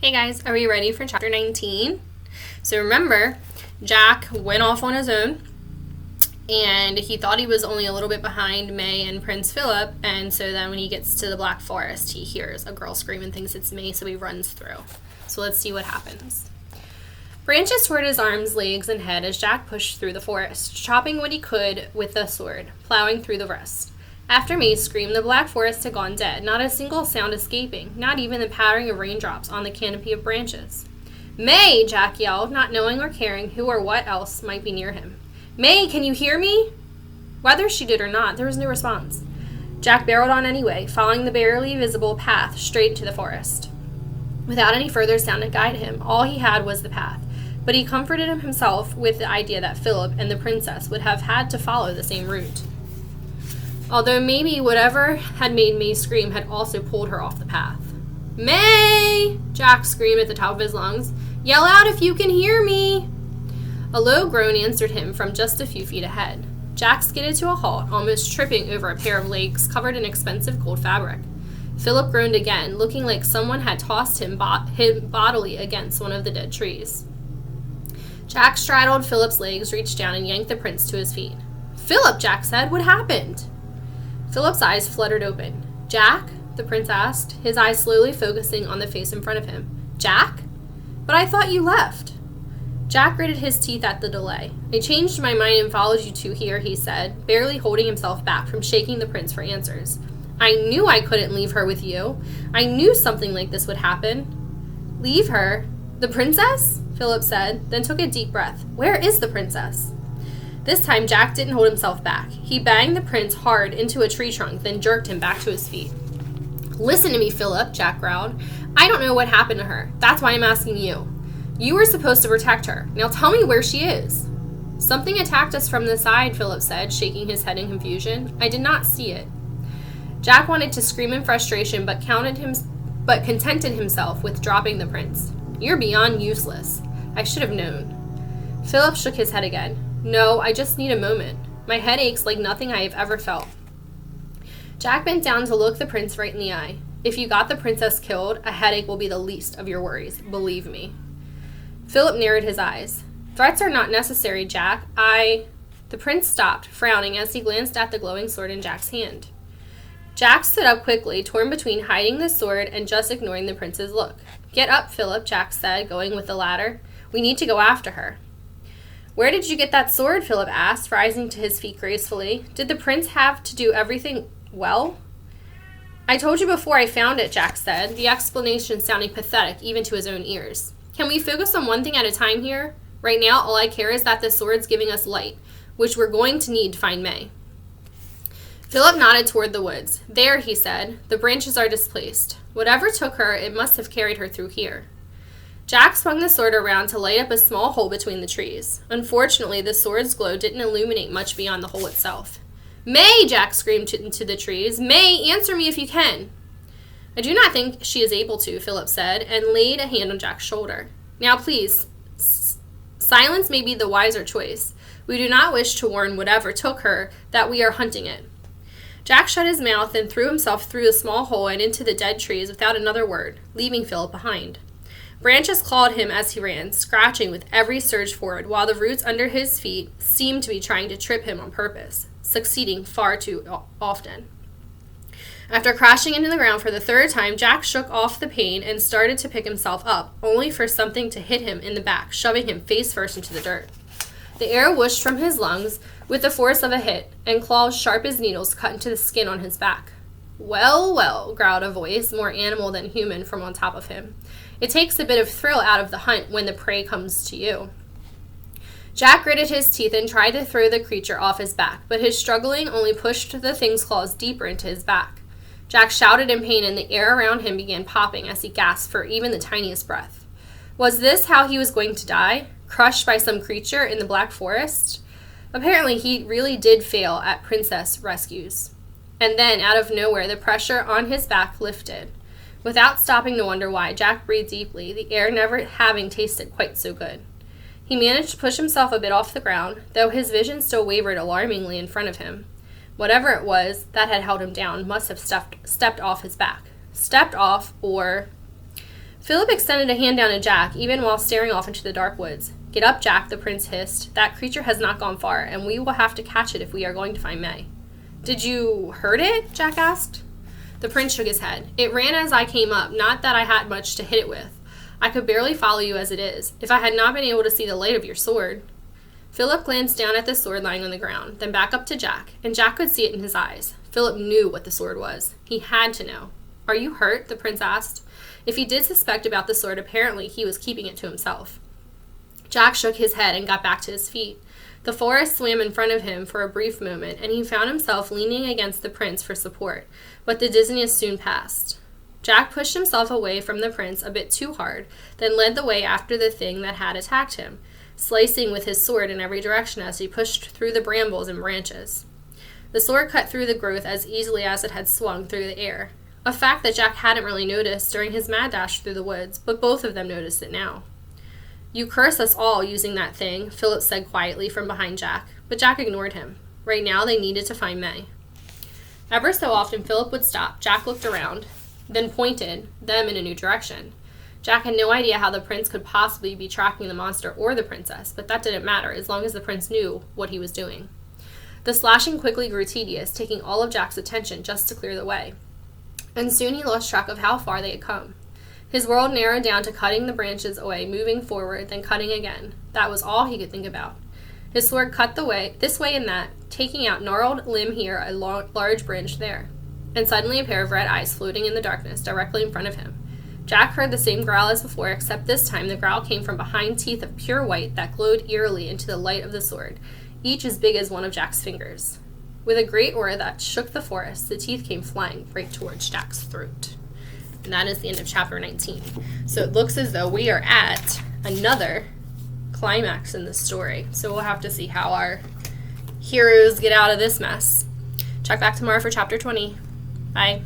Hey guys, are we ready for chapter 19? So remember, Jack went off on his own and he thought he was only a little bit behind May and Prince Phillip, and so then when he gets to the Black Forest, he hears a girl scream and thinks it's May, so he runs through. So let's see what happens. Branches toward his arms, legs, and head as Jack pushed through the forest, chopping what he could with the sword, plowing through the rest. After May's scream, the Black Forest had gone dead, not a single sound escaping, not even the pattering of raindrops on the canopy of branches. "May!" Jack yelled, not knowing or caring who or what else might be near him. "May, can you hear me?" Whether she did or not, there was no response. Jack barreled on anyway, following the barely visible path straight into the forest. Without any further sound to guide him, all he had was the path, but he comforted himself with the idea that Philip and the princess would have had to follow the same route. Although maybe whatever had made May scream had also pulled her off the path. "May!" Jack screamed at the top of his lungs. "Yell out if you can hear me!" A low groan answered him from just a few feet ahead. Jack skidded to a halt, almost tripping over a pair of legs covered in expensive gold fabric. Philip groaned again, looking like someone had tossed him bodily against one of the dead trees. Jack straddled Philip's legs, reached down, and yanked the prince to his feet. "Philip," Jack said, "what happened?" Philip's eyes fluttered open. "Jack?" the prince asked, his eyes slowly focusing on the face in front of him. "Jack? But I thought you left." Jack gritted his teeth at the delay. "I changed my mind and followed you two here," he said, barely holding himself back from shaking the prince for answers. "I knew I couldn't leave her with you. I knew something like this would happen." "Leave her? The princess?" Philip said, then took a deep breath. "Where is the princess?" This time, Jack didn't hold himself back. He banged the prince hard into a tree trunk, then jerked him back to his feet. "Listen to me, Philip," Jack growled. "I don't know what happened to her. That's why I'm asking you. You were supposed to protect her. Now tell me where she is." "Something attacked us from the side," Philip said, shaking his head in confusion. "I did not see it." Jack wanted to scream in frustration, but contented himself with dropping the prince. "You're beyond useless. I should have known." Philip shook his head again. "No, I just need a moment. My head aches like nothing I have ever felt." Jack bent down to look the prince right in the eye. "If you got the princess killed, a headache will be the least of your worries, believe me." Philip narrowed his eyes. "Threats are not necessary, Jack. The prince stopped, frowning as he glanced at the glowing sword in Jack's hand. Jack stood up quickly, torn between hiding the sword and just ignoring the prince's look. "Get up, Philip," Jack said, going with the ladder. "We need to go after her." "Where did you get that sword?" Philip asked, rising to his feet gracefully. "Did the prince have to do everything well?" "I told you before I found it," Jack said, the explanation sounding pathetic even to his own ears. "Can we focus on one thing at a time here? Right now, all I care is that the sword's giving us light, which we're going to need to find May." Philip nodded toward the woods. "There," he said, "the branches are displaced. Whatever took her, it must have carried her through here." Jack swung the sword around to light up a small hole between the trees. Unfortunately, the sword's glow didn't illuminate much beyond the hole itself. "May!" Jack screamed into the trees. "May, answer me if you can." "I do not think she is able to," Philip said, and laid a hand on Jack's shoulder. "Now, please, silence may be the wiser choice. We do not wish to warn whatever took her that we are hunting it." Jack shut his mouth and threw himself through the small hole and into the dead trees without another word, leaving Philip behind. Branches clawed him as he ran, scratching with every surge forward, while the roots under his feet seemed to be trying to trip him on purpose, succeeding far too often. After crashing into the ground for the third time, Jack shook off the pain and started to pick himself up, only for something to hit him in the back, shoving him face first into the dirt. The air whooshed from his lungs with the force of a hit, and claws sharp as needles cut into the skin on his back. "Well, well," growled a voice, more animal than human, from on top of him. "It takes a bit of thrill out of the hunt when the prey comes to you." Jack gritted his teeth and tried to throw the creature off his back, but his struggling only pushed the thing's claws deeper into his back. Jack shouted in pain, and the air around him began popping as he gasped for even the tiniest breath. Was this how he was going to die? Crushed by some creature in the Black Forest? Apparently, he really did fail at princess rescues. And then, out of nowhere, the pressure on his back lifted. Without stopping to wonder why, Jack breathed deeply, the air never having tasted quite so good. He managed to push himself a bit off the ground, though his vision still wavered alarmingly in front of him. Whatever it was that had held him down must have stepped off his back. Stepped off, or... Philip extended a hand down to Jack, even while staring off into the dark woods. "Get up, Jack," the prince hissed. "That creature has not gone far, and we will have to catch it if we are going to find May." "Did you hurt it?" Jack asked. The prince shook his head. "It ran as I came up, not that I had much to hit it with. I could barely follow you as it is, if I had not been able to see the light of your sword." Philip glanced down at the sword lying on the ground, then back up to Jack, and Jack could see it in his eyes. Philip knew what the sword was. He had to know. "Are you hurt?" the prince asked. If he did suspect about the sword, apparently he was keeping it to himself. Jack shook his head and got back to his feet. The forest swam in front of him for a brief moment, and he found himself leaning against the prince for support, but the dizziness soon passed. Jack pushed himself away from the prince a bit too hard, then led the way after the thing that had attacked him, slicing with his sword in every direction as he pushed through the brambles and branches. The sword cut through the growth as easily as it had swung through the air, a fact that Jack hadn't really noticed during his mad dash through the woods, but both of them noticed it now. "You curse us all using that thing," Philip said quietly from behind Jack, but Jack ignored him. Right now they needed to find May. Ever so often Philip would stop. Jack looked around, then pointed them in a new direction. Jack had no idea how the prince could possibly be tracking the monster or the princess, but that didn't matter as long as the prince knew what he was doing. The slashing quickly grew tedious, taking all of Jack's attention just to clear the way. And soon he lost track of how far they had come. His world narrowed down to cutting the branches away, moving forward, then cutting again. That was all he could think about. His sword cut this way and that, taking out gnarled limb here, a large branch there. And suddenly a pair of red eyes floating in the darkness directly in front of him. Jack heard the same growl as before, except this time the growl came from behind teeth of pure white that glowed eerily into the light of the sword, each as big as one of Jack's fingers. With a great roar that shook the forest, the teeth came flying right towards Jack's throat. And that is the end of chapter 19. So it looks as though we are at another climax in this story. So we'll have to see how our heroes get out of this mess. Check back tomorrow for chapter 20. Bye.